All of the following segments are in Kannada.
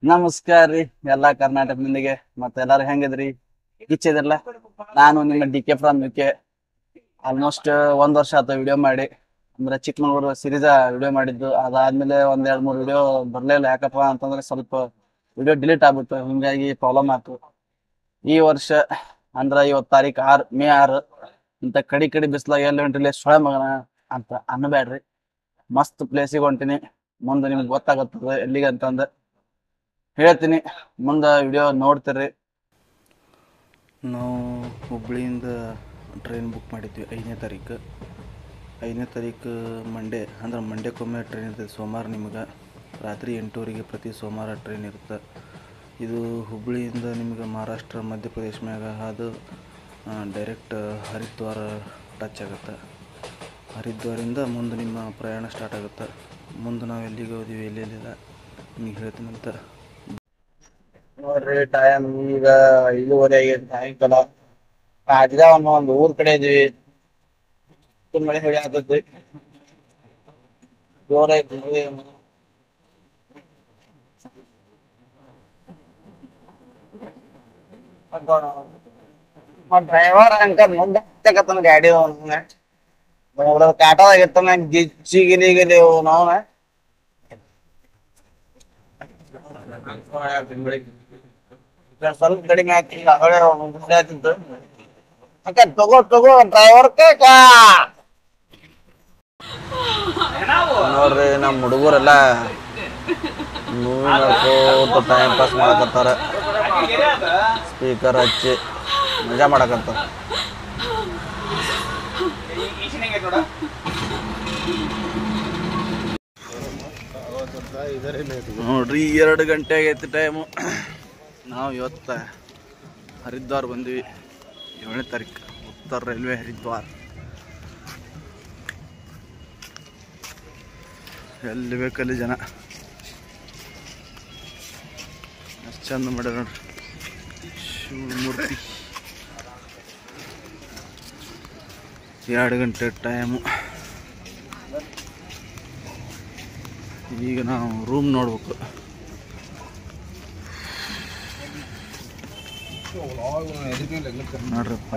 ನಮಸ್ಕಾರ ರೀ ಎಲ್ಲಾ ಕರ್ನಾಟಕ ಮಂದಿಗೆ ಮತ್ತೆ ಎಲ್ಲಾರು ಹೆಂಗಿದ್ರಿ ಗಿಚ್ಚಿದ್ರಲ್ಲ. ನಾನು ನಿಮ್ಮ DK ಫ್ರಮ್ UK. ಆಲ್ಮೋಸ್ಟ್ 1 ವರ್ಷ ಆಯ್ತು ವಿಡಿಯೋ ಮಾಡಿ. ಅಂದ್ರೆ ಚಿಕ್ಕಮಗಳೂರು ಸಿರೀಸ್ ವಿಡಿಯೋ ಮಾಡಿದ್ದು. ಅದಾದ್ಮೇಲೆ 1-2-3 ವಿಡಿಯೋ ಬರ್ಲಿಲ್ಲ. ಯಾಕಪ್ಪ ಅಂತಂದ್ರೆ ಸ್ವಲ್ಪ ವಿಡಿಯೋ ಡಿಲೀಟ್ ಆಗ್ಬಿಟ್ಟು, ಹಿಂಗಾಗಿ ಪ್ರಾಬ್ಲಮ್ ಆಯ್ತು. ಈ ವರ್ಷ ಅಂದ್ರ ಇವತ್ತು ತಾರೀಕು 6 ಮೇ 6 ಇಂತ ಕಡಿ ಬಿಸ್ಲಾಗ ಎಲ್ಲಿ ಹೊಂಟಿಲ್ಲ ಸೊಳೆ ಮಗನ ಅಂತ ಅನ್ನಬೇಡ್ರಿ. ಮಸ್ತ್ ಪ್ಲೇಸಿಗೆ ಹೊಂಟಿನಿ. ಮುಂದೆ ನಿಮ್ಗೆ ಗೊತ್ತಾಗತ್ತದ ಎಲ್ಲಿಗೆ ಅಂತಂದ ಹೇಳ್ತೀನಿ. ಮುಂದೆ ವಿಡಿಯೋ ನೋಡ್ತೀರಿ. ನಾವು ಹುಬ್ಳಿಯಿಂದ ಟ್ರೈನ್ ಬುಕ್ ಮಾಡಿದ್ವಿ 5ನೇ ತಾರೀಕು. 5ನೇ ತಾರೀಕು ಮಂಡೇ, ಅಂದ್ರೆ ಮಂಡೇಕ್ಕೊಮ್ಮೆ ಟ್ರೈನ್ ಇರ್ತದೆ. ಸೋಮವಾರ ನಿಮ್ಗೆ ರಾತ್ರಿ 8 ಪ್ರತಿ ಸೋಮವಾರ ಟ್ರೈನ್ ಇರುತ್ತೆ. ಇದು ಹುಬ್ಳಿಯಿಂದ ನಿಮ್ಗೆ ಮಹಾರಾಷ್ಟ್ರ ಮಧ್ಯಪ್ರದೇಶ ಮ್ಯಾಗ ಅದು ಡೈರೆಕ್ಟ್ ಹರಿದ್ವಾರ ಟಚ್ ಆಗುತ್ತೆ. ಹರಿದ್ವಾರಿಂದ ಮುಂದೆ ನಿಮ್ಮ ಪ್ರಯಾಣ ಸ್ಟಾರ್ಟ್ ಆಗುತ್ತೆ. ಮುಂದೆ ನಾವು ಎಲ್ಲಿಗೆ ಹೋದ್ವಿ ಎಲ್ಲೆಲ್ಲಿಲ್ಲ ನಿಮಗೆ ಹೇಳ್ತೀನಂತ. ನೋಡ್ರಿ, ಟೈಮ್ ಈಗ 5:30 ಆಗೈತೆ ಸಾಯಂಕಾಲ. ರಾಜ್ಯದ ಒಂದು ಊರ್ ಕಡೆ ಇದೀವಿ. ಮಳೆ ಹೊಳಿ ಆಗ್ತೈತಿ, ಜೋರಾಯ್ತು ಡ್ರೈವರ್ ಅಂಕಲ್ ಮುಂದೆ ಹತ್ತಕತ್ತನ ಗಾಡಿ ಕಾಟದಾಗಿರ್ತಾನ ಗಿಚ್ಚಿಗಿಲಿಗಿಲಿ ನಾವು ಸ್ವಲ್ಪ ಕಡಿಮೆ ಆಗ್ತಿತ್ತು. ಅಕ್ಕ ತಗೋ ಡ್ರೈವರ್ ನೋಡ್ರಿ, ನಮ್ಮ ಹುಡುಗರೆಲ್ಲ ಮೂವಿ ನೋಡ್ಕೋತ ಟೈಮ್ ಪಾಸ್ ಮಾಡಕತ್ತಾರ. ಸ್ಪೀಕರ್ ಹಚ್ಚಿ ಮಜಾ ಮಾಡಕತ್ತಾರ. ನೋಡ್ರಿ, 2 ಗಂಟೆ ಆಗೈತಿ ಟೈಮು. ನಾವು ಇವತ್ತು ಹರಿದ್ವಾರ ಬಂದ್ವಿ. 7ನೇ ತಾರೀಕು ಉತ್ತರ ರೈಲ್ವೆ ಹರಿದ್ವಾರ. ಎಲ್ಲಿ ಬೇಕಲ್ಲಿ ಜನ ಅಷ್ಟು ಚಂದ ಮಾಡ್ಯಾರ ನೋಡ್ರಿ. ಶಿವಮೂರ್ತಿ 2 ಗಂಟೆ ಟೈಮು. ಈಗ ನಾವು ರೂಮ್ ನೋಡ್ಬೇಕು. ನೋಡ್ರಪ್ಪ,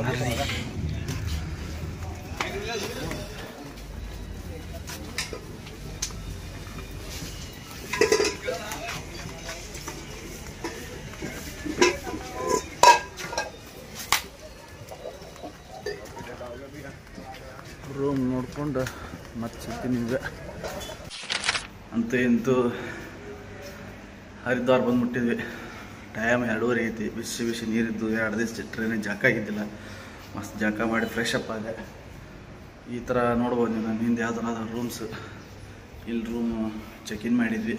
ರೂಮ್ ನೋಡ್ಕೊಂಡು ಮತ್ತೆ ಸಿಗ್ತೀನಿ ನಿಮ್ಗೆ. ಅಂತೂ ಇಂತೂ ಹರಿದ್ವಾರ ಬಂದ್ಬಿಟ್ಟಿದ್ವಿ. ಟೈಮ್ 2:30 ಐತಿ. ಬಿಸಿ ನೀರಿದ್ದು. 2 ದಿವಸ ಟ್ರೈನಿಗೆ ಜಾಕ ಆಗಿದ್ದಿಲ್ಲ. ಮಸ್ತ್ ಜಾಕ ಮಾಡಿ ಫ್ರೆಶ್ ಅಪ್ ಆದೆ. ಈ ಥರ ನೋಡ್ಬೋದು ನೀವು. ನಾನು ಹಿಂದೆ ಯಾವ್ದಾರ ರೂಮ್ಸ್ ಇಲ್ಲಿ ರೂಮ್ ಚೆಕ್-ಇನ್ ಮಾಡಿದ್ವಿ.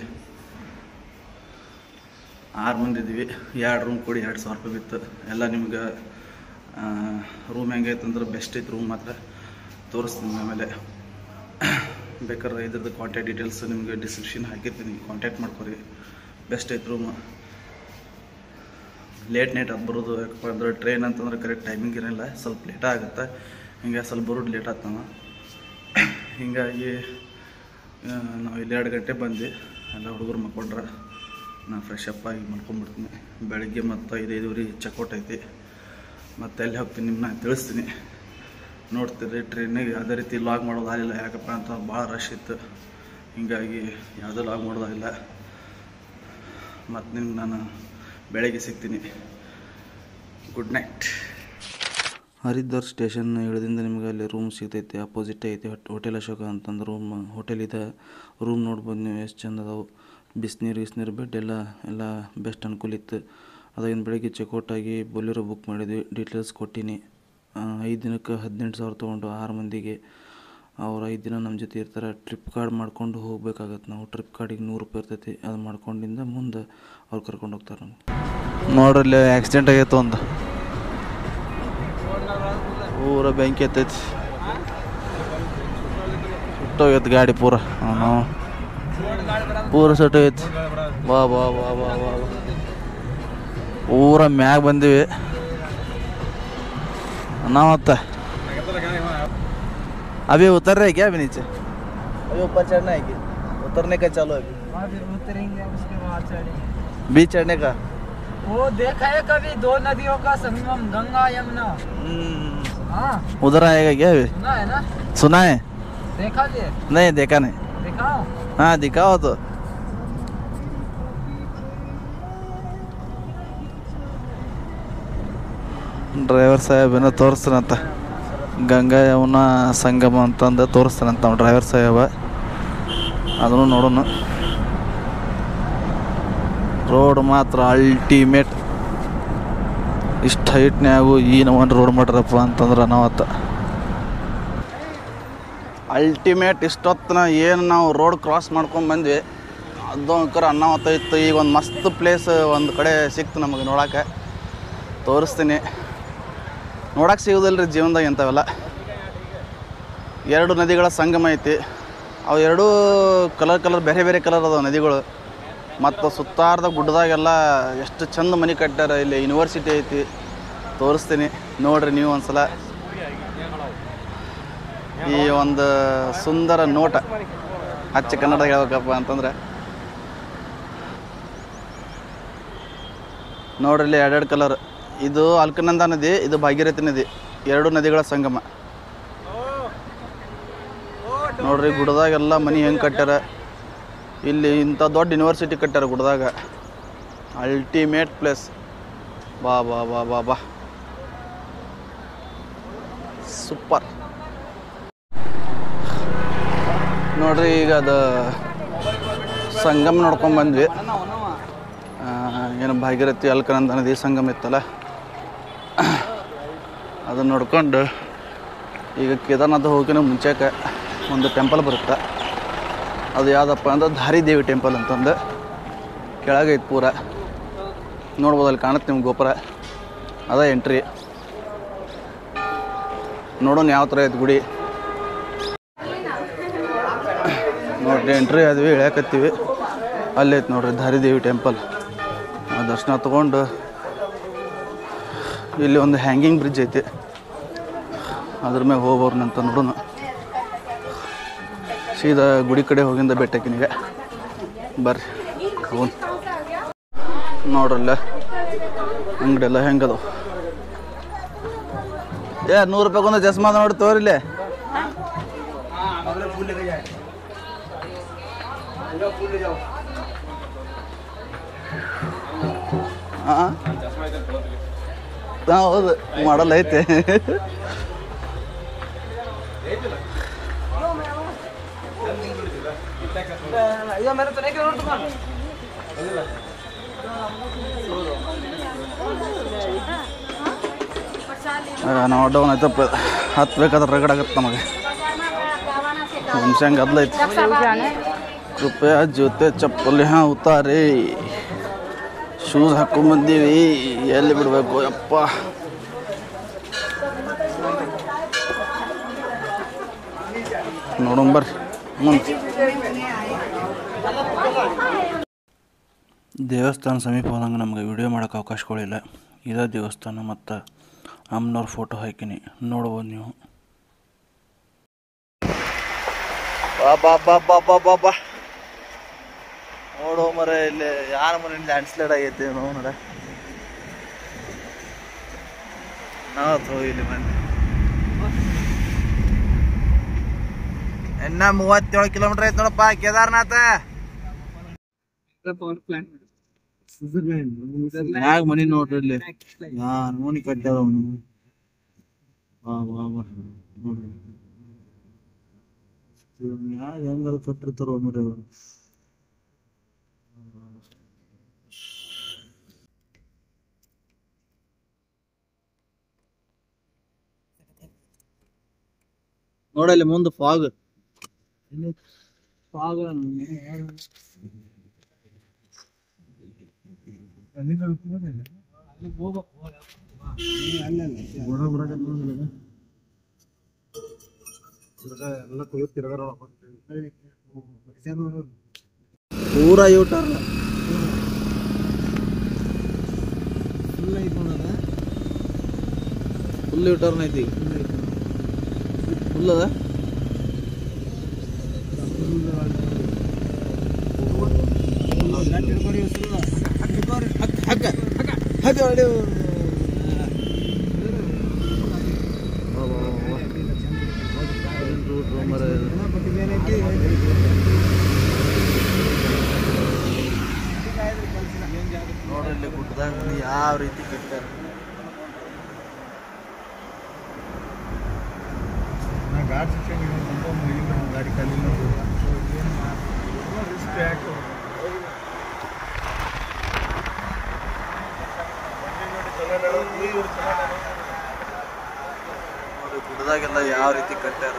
6 ಮಂದಿ ಇದ್ವಿ. 2 ರೂಮ್ ಕೊಡಿ 2,000 ರೂಪಾಯಿ ಬಿತ್ತು. ಎಲ್ಲ ನಿಮ್ಗೆ ರೂಮ್ ಹೆಂಗೈತಂದ್ರೆ ಬೆಸ್ಟ್ ಐತೆ. ರೂಮ್ ಮಾತ್ರ ತೋರಿಸ್ತೀನಿ ಆಮೇಲೆ. ಬೇಕಾದ್ರೆ ಇದ್ರದ್ದು ಕಾಂಟ್ಯಾಕ್ಟ್ ಡೀಟೇಲ್ಸ್ ನಿಮಗೆ ಡಿಸ್ಕ್ರಿಪ್ಷನ್ ಹಾಕಿರ್ತೀನಿ, ಕಾಂಟ್ಯಾಕ್ಟ್ ಮಾಡ್ಕೊರಿ. ಬೆಸ್ಟ್ ಐತೆ ರೂಮ್. ಲೇಟ್ ನೈಟ್ ಅದು ಬರೋದು. ಯಾಕಪ್ಪ ಅಂದ್ರೆ ಟ್ರೈನ್ ಅಂತಂದ್ರೆ ಕರೆಕ್ಟ್ ಟೈಮಿಂಗ್ ಇರೋಲ್ಲ, ಸ್ವಲ್ಪ ಲೇಟ್ ಆಗುತ್ತೆ. ಹಿಂಗೆ ಸ್ವಲ್ಪ ಬರೋದು ಲೇಟ್ ಆಗ್ತಾವ. ಹೀಗಾಗಿ ನಾವು ಇಲ್ಲಿ 2 ಗಂಟೆ ಬಂದ್ವಿ. ಎಲ್ಲ ಹುಡುಗರು ಮಕ್ಕೊಂಡ್ರೆ ನಾನು ಫ್ರೆಶ್ ಅಪ್ ಆಗಿ ಮಾಡ್ಕೊಂಡ್ಬಿಡ್ತೀನಿ. ಬೆಳಗ್ಗೆ ಮತ್ತು 5:30 ಚೆಕ್ಔಟ್ ಐತಿ. ಮತ್ತೆ ಎಲ್ಲಿ ಹೋಗ್ತೀನಿ ನಿಮ್ಮನ್ನ ತಿಳಿಸ್ತೀನಿ. ನೋಡ್ತೀರಿ. ಟ್ರೈನಿಗೆ ಯಾವುದೇ ರೀತಿ ಲಾಗ್ ಮಾಡೋದಾಗಿಲ್ಲ. ಯಾಕಪ್ಪ ಅಂತ ಭಾಳ ರಶ್ ಇತ್ತು. ಹೀಗಾಗಿ ಯಾವುದೂ ಲಾಗ್ ಮಾಡೋದಾಗಿಲ್ಲ. ಮತ್ತು ನಿಮ್ಗೆ ನಾನು ಬೆಳಗ್ಗೆ ಸಿಗ್ತೀನಿ. Good night. ಹರಿದ್ವಾರ ಸ್ಟೇಷನ್ ಇಳಿದಿಂದ ನಿಮ್ಗೆ ಅಲ್ಲಿ ರೂಮ್ ಸಿಗ್ತೈತಿ. ಅಪೋಸಿಟ್ ಐತಿ ಹೋಟೆಲ್ ಅಶೋಕ ಅಂತಂದು ರೂಮ್ ಹೋಟೆಲ್ ಇದೆ. ರೂಮ್ ನೋಡ್ಬೋದು ನೀವು ಎಷ್ಟು ಚಂದ ಅದಾವೆ. ಬಿಸಿನೀರು ಬೆಡ್ ಎಲ್ಲ ಬೆಸ್ಟ್ ಅನುಕೂಲ ಇತ್ತು. ಅದಾಗಿನ ಬೆಳಗ್ಗೆ ಚೆಕ್ಔಟ್ ಆಗಿ ಬೊಲೆರೋ ಬುಕ್ ಮಾಡಿದ್ವಿ. ಡೀಟೇಲ್ಸ್ ಕೊಟ್ಟಿನಿ. 5 ದಿನಕ್ಕೆ 18,000 ತೊಗೊಂಡು 6 ಮಂದಿಗೆ. ಅವ್ರು 5 ದಿನ ನಮ್ಮ ಜೊತೆ ಇರ್ತಾರೆ. ಟ್ರಿಪ್ ಕಾರ್ಡ್ ಮಾಡ್ಕೊಂಡು ಹೋಗ್ಬೇಕಾಗತ್ತೆ. ನಾವು ಟ್ರಿಪ್ ಕಾರ್ಡಿಗೆ 100 ರೂಪಾಯಿ ಇರ್ತೈತಿ. ಅದು ಮಾಡ್ಕೊಂಡಿಂದ ಮುಂದೆ ಅವ್ರು ಕರ್ಕೊಂಡು ಹೋಗ್ತಾರೆ. ನಮ್ಗೆ ನೋಡ್ರಲ್ಲಿ ಆಕ್ಸಿಡೆಂಟ್ ಆಗೈತೆ. ಒಂದು ಪೂರ ಬೆಂಕಿ ಎತ್ತೈತಿ. ಸುಟ್ಟೋಗೈತೆ ಗಾಡಿ ಪೂರ ಸುಟ್ಟೋಗೈತಿ. ಬಾ ಪೂರ ಮ್ಯಾಗ ಬಂದೀವಿ नावता अभी उतर रहे क्या अभी नीचे? अभी ऊपर चढ़ना है कि उतरने का चालू है? अभी उतरेंगे उसके बाद चढ़ेंगे। बीच चढ़ने का वो देखा है कभी 2 नदियों का संगम गंगा यमुना? हाँ उधर आएगा क्या अभी? सुना है ना? सुना है? देखा जी? नहीं देखा नहीं। दिखाओ। हाँ दिखाओ तो। ಡ್ರೈವರ್ ಸಾಹೇಬ್ ಏನೋ ತೋರಿಸ್ತಾನಂತ ಗಂಗಾ ಯಮುನಾ ಸಂಗಮ ಅಂತಂದು ತೋರಿಸ್ತಾನಂತ ಅವ್ನು ಡ್ರೈವರ್ ಸಾಹೇಬ. ಅದನ್ನು ನೋಡೋಣ. ರೋಡ್ ಮಾತ್ರ ಅಲ್ಟಿಮೇಟ್. ಇಷ್ಟು ಹೈಟ್ನ್ಯಾಗು ಈ ನಮ್ಮನ್ನು ರೋಡ್ ಮಾಡ್ರಪ್ಪ ಅಂತಂದ್ರೆ ಅನಾವತ್ತ. ಅಲ್ಟಿಮೇಟ್. ಇಷ್ಟೊತ್ತನ ಏನು ನಾವು ರೋಡ್ ಕ್ರಾಸ್ ಮಾಡ್ಕೊಂಡು ಬಂದ್ವಿ ಅದು ಅಂಕರ ಅನಾವತ್ತ ಇತ್ತು. ಈಗ ಒಂದು ಮಸ್ತ್ ಪ್ಲೇಸ್ ಒಂದು ಕಡೆ ಸಿಕ್ತು ನಮಗೆ ನೋಡೋಕೆ. ತೋರಿಸ್ತೀನಿ. ನೋಡಕ್ಕೆ ಸಿಗೋದಿಲ್ಲ ರೀ ಜೀವನದಾಗ ಎಂಥವೆಲ್ಲ. 2 ನದಿಗಳ ಸಂಗಮ ಐತಿ. ಅವು ಎರಡೂ ಕಲರ್ ಬೇರೆ ಬೇರೆ ಕಲರ್ ಅದಾವೆ ನದಿಗಳು. ಮತ್ತು ಸುತ್ತಾರ್ದ ಗುಡ್ಡದಾಗೆಲ್ಲ ಎಷ್ಟು ಚಂದ ಮನೆ ಕಟ್ಟಾರ. ಇಲ್ಲಿ ಯೂನಿವರ್ಸಿಟಿ ಐತಿ. ತೋರಿಸ್ತೀನಿ ನೋಡ್ರಿ ನೀವು ಒಂದ್ಸಲ. ಈ ಒಂದು ಸುಂದರ ನೋಟ ಅಚ್ಚ ಕನ್ನಡದಾಗ ಹೇಳ್ಬೇಕಪ್ಪ ಅಂತಂದ್ರೆ ನೋಡ್ರಿ ಇಲ್ಲಿ 2 ಕಲರ್. ಇದು ಅಲ್ಕನಂದ ನದಿ, ಇದು ಭಾಗೀರಥಿ ನದಿ. 2 ನದಿಗಳ ಸಂಗಮ. ನೋಡ್ರಿ ಗುಡ್ಡದಾಗೆಲ್ಲ ಮನೆ ಹೆಂಗೆ ಕಟ್ಟಾರ. ಇಲ್ಲಿ ಇಂಥ ದೊಡ್ಡ ಯೂನಿವರ್ಸಿಟಿ ಕಟ್ಟಾರ ಗುಡ್ಡದಾಗ. Ultimate place. ಬಾ ಬಾ ಬಾ ಬಾ ಬಾ ಸೂಪರ್. ನೋಡ್ರಿ ಈಗ ಅದು ಸಂಗಮ ನೋಡ್ಕೊಂಡು ಬಂದ್ವಿ. ಏನು ಭಾಗೀರಥಿ ಅಲ್ಕನಂದ ನದಿ ಸಂಗಮ ಇತ್ತಲ್ಲ ಅದನ್ನು ನೋಡ್ಕೊಂಡು ಈಗ ಕೇದಾರ್ನಾಥ ಹೋಗಿನ ಮುಂಚೆಗೆ ಒಂದು ಟೆಂಪಲ್ ಬರುತ್ತೆ. ಅದು ಯಾವುದಪ್ಪ ಅಂದ್ರೆ ಧಾರಿದೇವಿ ಟೆಂಪಲ್ ಅಂತಂದು ಕೆಳಗೈತೆ ಪೂರ. ನೋಡ್ಬೋದು ಅಲ್ಲಿ ಕಾಣುತ್ತೆ ನಿಮ್ಗೆ ಗೋಪುರ. ಅದ ಎಂಟ್ರಿ. ನೋಡೋಣ ಯಾವ ಥರ ಐತೆ ಗುಡಿ. ನೋಡ್ರಿ ಎಂಟ್ರಿ ಆದ್ವಿ, ಇಳ್ಯಾಕತ್ತೀವಿ. ಅಲ್ಲೈತೆ ನೋಡ್ರಿ ಧಾರಿದೇವಿ ಟೆಂಪಲ್. ದರ್ಶನ ತೊಗೊಂಡು ಇಲ್ಲಿ ಒಂದು ಹ್ಯಾಂಗಿಂಗ್ ಬ್ರಿಡ್ಜ್ ಐತಿ. ಅದ್ರ ಮೇಲೆ ಹೋಗೋರ್ನಂತ ನೋಡೋಣ. ಸೀದಾ ಗುಡಿ ಕಡೆ ಹೋಗಿಂದ ಬೆಟ್ಟಕ್ಕಿನಿಗೆ ಬರ್ರಿ. ಅವನು ನೋಡ್ರಲ್ಲ ಅಂಗಡಿ ಎಲ್ಲ ಹೆಂಗದ. 100 ರೂಪಾಯಿಗೊಂದು ಚಸ್ಮಾ ನೋಡಿ ತೋರಿಲ್ಲೇ. ಹಾಂ ಹೌದು ಮಾಡಲ್ಲ ಐತೆ. ನಾವು ಡೌನ್ ಆಯ್ತಪ್ಪ. ಹತ್ಬೇಕಾದ್ರೆ ರಗಡಾಗತ್ತೆ ನಮಗೆ. ಮನುಷ್ಯಂಗೆ ಗದ್ಲೈತಿ. ಕೃಪಯ ಜೊತೆ ಚಪ್ಪಲಿ ಹಾಂ ಉತ್ತಾರೆ. ಶೂಸ್ ಹಾಕೊಂಡ್ಬಂದೀವಿ. ಎಲ್ಲಿ ಬಿಡಬೇಕು ಯಪ್ಪ. ನೋಡೋಣ ಬರ್ರಿ ಮುಂದೆ. ದೇವಸ್ಥಾನ ಸಮೀಪ ಹೋದಂಗೆ ನಮ್ಗೆ ವಿಡಿಯೋ ಮಾಡೋಕೆ ಅವಕಾಶಗಳಿಲ್ಲ. ಇದೇ ದೇವಸ್ಥಾನ ಮತ್ತು ಅಮ್ಮನವ್ರ ಫೋಟೋ ಹಾಕಿನಿ, ನೋಡ್ಬೋದು ನೀವು. ಬಾ ಬಾ ಬಾ ಬಾ ಬಾ ಬಾ ನೋಡೋ ಮರ. ಇಲ್ಲಿ ಯಾರ ಮನೆ ಲ್ಯಾಂಡ್ ಸ್ಲೈಡ್ ಆಗೈತಿ ನೋಡ. ಇಲ್ಲಿ ಬಂದು ಇನ್ನ 37 ಕಿಲೋಮೀಟರ್ ಐತಿ ನೋಡಪ್ಪ ಕೇದಾರ್ನಾಥ. ಮ್ಯಾಗ ಮನಿ ನೋಡ್ರಿ ಇಲ್ಲಿ ಮನಿ ಕಟ್ಟಾರ. ನೋಡ್ರಿ ಹೆಂಗಾರ ಕಟ್ಟಿರ್ತಾರ ಮರಿ. ನೋಡಲ್ಲಿ ಮುಂದೆ ಫಾಗ್. ಪೂರಾ ಯೂಟರ್ನ್ ಫುಲ್ ಯೂಟರ್ನ್ ಐತಿ. ಫುಲ್ ಅದ. ನೋಡ್ರಲ್ಲಿ ಗುಡ್ಡದಾಗ ಯಾವ ರೀತಿ ಕಟ್ಟಾರ. ಗಾಡಿ ಶಿಕ್ಷಣ ಗಾಡಿ ಖಾಲಿ ಗುಡ್ಡದಾಗೆಲ್ಲ ಯಾವ ರೀತಿ ಕಟ್ಟಾರ.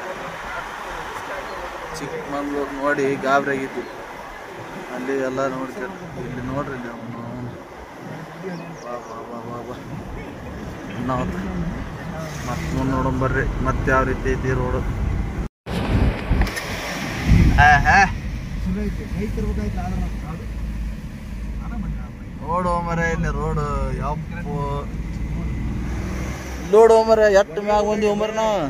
ಚಿಕ್ಕಮಂಗ್ಳೂರು ನೋಡಿ ಗಾಬರಿ ಆಗಿದ್ದು. ಅಲ್ಲಿ ಎಲ್ಲ ನೋಡ್ತಾರೆ. ಇಲ್ಲಿ ನೋಡ್ರಿ ನಾವು ಮತ್ತೆ ನೋಡೋಣ ಬರ್ರಿ ಮತ್ತೆ ಯಾವ ರೀತಿ ಐತಿ ರೋಡು. ರೋಡು ಮರ ಇಲ್ಲಿ ರೋಡು ಯಪ್ಪು ಲೋಡ್ ಮರ ಎಷ್ಟು ಮ್ಯಾಗ ಬಂದಿವಿ ಮರ ನಾವು.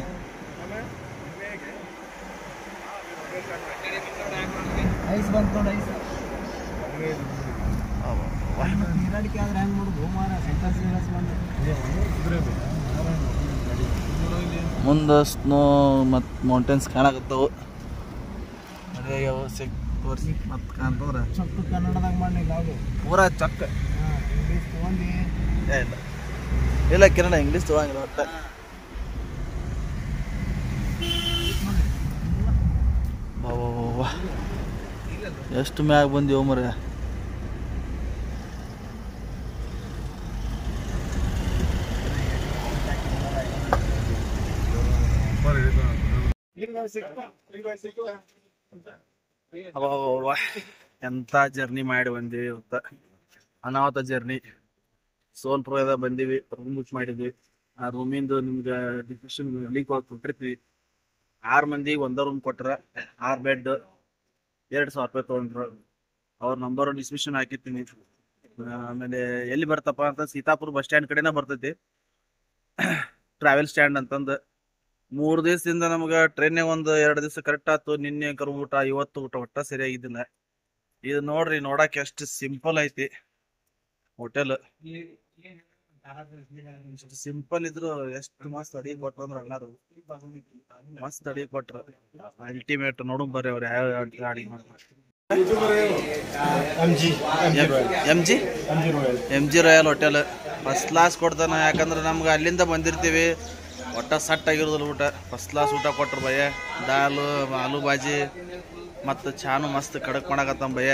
ಐಸ್ ಬಂತು ನೋಡಿ ಐಸ್. ನೀರಾಡಿಕೆ ಆದ್ರೆ ಹೆಂಗ್ ಮಾಡುದು ಮಾರ ಮುಂದೆ ಸ್ನೋ ಮತ್ತು ಮೌಂಟೇನ್ಸ್ ಕಾಣಕತ್ತವು. ಅದೇ ತೋರಿಸಿ ಮತ್ತೆ ಕಾಣ್ತಂದ್ರೆ ಚೊಕ್ಕ ಕನ್ನಡದಾಗ ಮಾಡಿಲ್ಲ ಅದು ಪೂರಾ ಚೊಕ್ಕ. ಇಂಗ್ಲೀಷ್ ತೊಗೊಂಡು ಇಲ್ಲ ಇಲ್ಲ ಕಿರಣ ಇಂಗ್ಲೀಷ್ ತೊಗೊಳಂಗಿಲ್ಲ ಒಟ್ಟ. ಎಷ್ಟು ಮ್ಯಾಗ ಬಂದಿವ ಮರ. ಎಂತ ಜರ್ನಿ ಮಾಡಿ ಬಂದಿವಿ ಇವತ್ತ. ಅನಾಹುತ ಜರ್ನಿ. ಸೋಲ್ಪುರದ ಬಂದಿವಿ, ರೂಮ್ ಬುಕ್ ಮಾಡಿದ್ವಿ. ಆ ರೂಮಿಂದು ನಿಮ್ಗೆ ಡಿಸ್ಕ್ರಿಪ್ಷನ್ ಲಿಂಕ್ ಒಳಗೆ ಕೊಟ್ಟಿರ್ತೀವಿ. 6 ಮಂದಿಗೆ ಒಂದೇ ರೂಮ್ ಕೊಟ್ರ, 6 ಬೆಡ್, 2,000 ರೂಪಾಯಿ ತೊಗೊಂಡ್ರು. ಅವ್ರ ನಂಬರ್ ಡಿಸ್ಕ್ರಿಪ್ಷನ್ ಹಾಕಿರ್ತೀನಿ. ಆಮೇಲೆ ಎಲ್ಲಿ ಬರ್ತಪ್ಪ ಅಂತ ಸೀತಾಪುರ ಬಸ್ ಸ್ಟ್ಯಾಂಡ್ ಕಡೆನ ಬರ್ತೈತಿ. ಟ್ರಾವೆಲ್ ಸ್ಟ್ಯಾಂಡ್ ಅಂತಂದು 3 ದಿವಸದಿಂದ ನಮ್ಗೆ ಟ್ರೈನ್ಯಾಗ ಒಂದು 2 ದಿವಸ ಕರೆಕ್ಟ್ ಆಯ್ತು. ನಿನ್ನೆ ಕರು ಊಟ, ಇವತ್ತು ಊಟ ಒಟ್ಟ ಸರಿಯಾಗಿದ್ದಿಲ್ಲ. ಇದು ನೋಡ್ರಿ, ನೋಡಕ್ಕೆ ಎಷ್ಟು ಸಿಂಪಲ್ ಐತಿ ಹೋಟೆಲ್. ಸಿಂಪಲ್ ಇದ್ರು ಎಷ್ಟು ಮಸ್ತ್ ಅಡಿಗೆ ಕೊಟ್ರು ಅಂದ್ರೆ ಅಣ್ಣಾರು ಮಸ್ತ್ ಅಡಿಗೆ ಕೊಟ್ರು. ಅಲ್ಟಿಮೇಟ್. ನೋಡು ಬರ್ರಿ ಅವ್ರು ಯಾವ ಅಡಿಗೆ ಮಾಡ್ತಾರೆ. M G royal hotel first class ಕೊಡ್ತಾನ. ಯಾಕಂದ್ರೆ ನಮ್ಗೆ ಅಲ್ಲಿಂದ ಬಂದಿರ್ತೀವಿ, ಒಟ್ಟ ಸಟ್ ಆಗಿರೋದಿಲ್ಲ ಊಟ. ಫಸ್ಟ್ ಕ್ಲಾಸ್ ಊಟ ಕೊಟ್ರು ಭಯ. ದಾಲು, ಆಲೂ ಬಾಜಿ ಮತ್ತು ಚಾನು ಮಸ್ತ್ ಕಡಕ್ ಮಾಡಕತ್ತಮ್ಮ ಭಯ.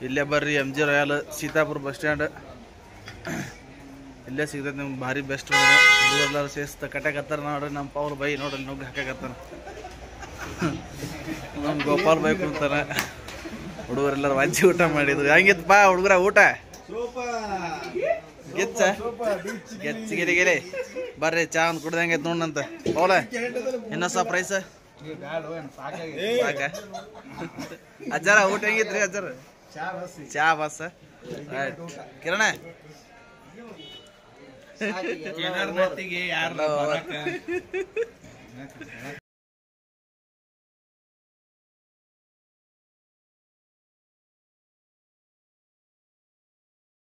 ಇಲ್ಲೇ ಬರ್ರಿ, M G royal, Sitapura bus stand. ಇಲ್ಲೇ ಸಿಗ್ತೈತೆ ನಿಮ್ಗೆ ಭಾರಿ ಬೆಸ್ಟ್. ಹುಡುಗರೆಲ್ಲರೂ ಸೇಸ್ತ ಕಟ್ಟಾಕತ್ತಾರ ನೋಡ್ರಿ. ನಮ್ಮ ಪೌಲ್ ಬೈ ನೋಡ್ರಿ ನುಗ್ಗಿ ಹಾಕಾಕತ್ತಾನ. ನಮ್ಮ ಗೋಪಾಲ್ ಬೈ ಕುಂತಾನ. ಹುಡುಗರೆಲ್ಲರೂ ವಜ್ಜಿ ಊಟ ಮಾಡಿದ್ರು. ಹೆಂಗಿತ್ತಪ್ಪ ಹುಡುಗರ ಊಟ? ಗೆಚ್ಚ ಗೆಚ್ಚಿಗೆರೆ ಬರ್ರಿ, ಚಾ ಒಂದು ಕುಡ್ದು ಹೆಂಗೈತೆ ನೋಡಂತ. ಪೌಲ ಇನ್ನೂ ಸ್ವಲ್ಪ ಪ್ರೈಸ್ ಸಾಕ ಅಜ್ಜಾರ? ಊಟ ಹೆಂಗಿತ್ರಿ ಅಜ್ಜಾರ? ಚಾ ಬಸ್ ಕಿರಣ